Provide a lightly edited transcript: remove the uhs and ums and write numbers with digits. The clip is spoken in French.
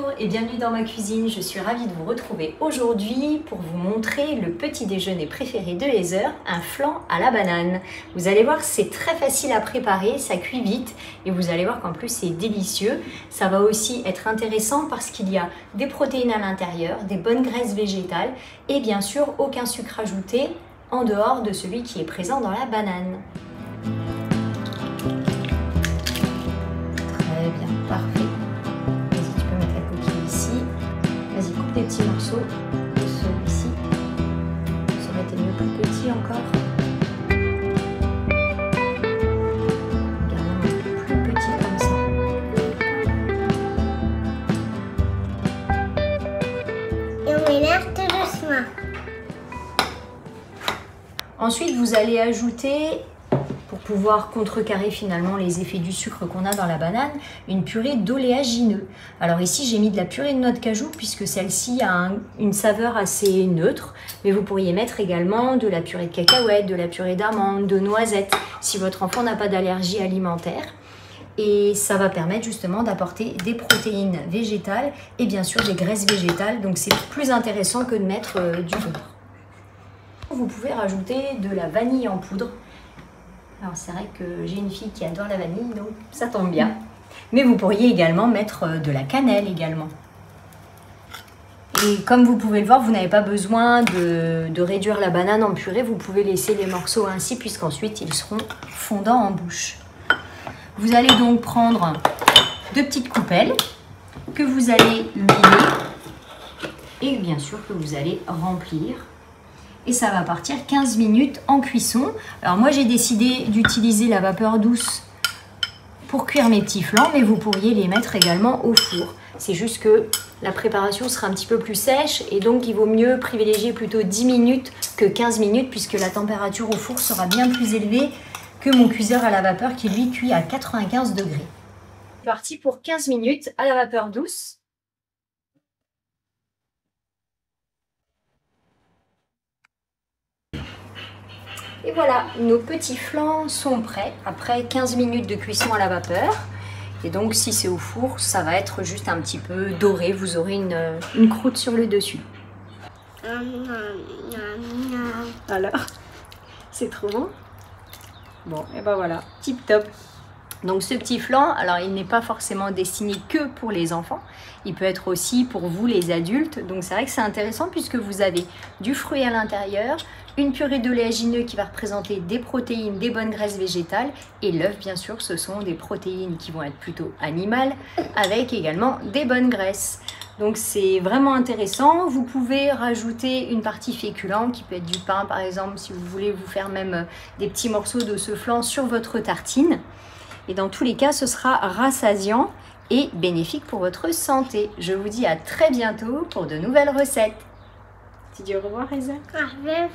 Bonjour et bienvenue dans ma cuisine, je suis ravie de vous retrouver aujourd'hui pour vous montrer le petit déjeuner préféré de Heather, un flan à la banane. Vous allez voir, c'est très facile à préparer, ça cuit vite et vous allez voir qu'en plus c'est délicieux. Ça va aussi être intéressant parce qu'il y a des protéines à l'intérieur, des bonnes graisses végétales et bien sûr aucun sucre ajouté en dehors de celui qui est présent dans la banane. Très bien, parfait. Vas-y, coupe des petits morceaux de celui-ci. Ça aurait été mieux plus petit encore. Gardons un peu plus petit comme ça. Et on mélange tout doucement. Ensuite, vous allez ajouter, pour pouvoir contrecarrer finalement les effets du sucre qu'on a dans la banane, une purée d'oléagineux. Alors ici j'ai mis de la purée de noix de cajou puisque celle-ci a une saveur assez neutre, mais vous pourriez mettre également de la purée de cacahuètes, de la purée d'amandes, de noisettes, si votre enfant n'a pas d'allergie alimentaire. Et ça va permettre justement d'apporter des protéines végétales et bien sûr des graisses végétales, donc c'est plus intéressant que de mettre du beurre. Vous pouvez rajouter de la vanille en poudre. Alors c'est vrai que j'ai une fille qui adore la vanille, donc ça tombe bien. Mais vous pourriez également mettre de la cannelle également. Et comme vous pouvez le voir, vous n'avez pas besoin de réduire la banane en purée. Vous pouvez laisser les morceaux ainsi puisqu'ensuite ils seront fondants en bouche. Vous allez donc prendre deux petites coupelles que vous allez huiler et bien sûr que vous allez remplir. Et ça va partir 15 minutes en cuisson. Alors moi j'ai décidé d'utiliser la vapeur douce pour cuire mes petits flancs, mais vous pourriez les mettre également au four. C'est juste que la préparation sera un petit peu plus sèche et donc il vaut mieux privilégier plutôt 10 minutes que 15 minutes puisque la température au four sera bien plus élevée que mon cuiseur à la vapeur qui lui cuit à 95 degrés. C'est parti pour 15 minutes à la vapeur douce. Et voilà, nos petits flancs sont prêts après 15 minutes de cuisson à la vapeur. Et donc si c'est au four, ça va être juste un petit peu doré, vous aurez une croûte sur le dessus. Alors, c'est trop bon? Bon, et ben voilà, tip top. Donc ce petit flan, alors il n'est pas forcément destiné que pour les enfants, il peut être aussi pour vous les adultes. Donc c'est vrai que c'est intéressant puisque vous avez du fruit à l'intérieur, une purée d'oléagineux qui va représenter des protéines, des bonnes graisses végétales et l'œuf bien sûr ce sont des protéines qui vont être plutôt animales avec également des bonnes graisses. Donc c'est vraiment intéressant. Vous pouvez rajouter une partie féculente qui peut être du pain par exemple si vous voulez vous faire même des petits morceaux de ce flan sur votre tartine. Et dans tous les cas, ce sera rassasiant et bénéfique pour votre santé. Je vous dis à très bientôt pour de nouvelles recettes. Tu dis au revoir, Heather? Au revoir.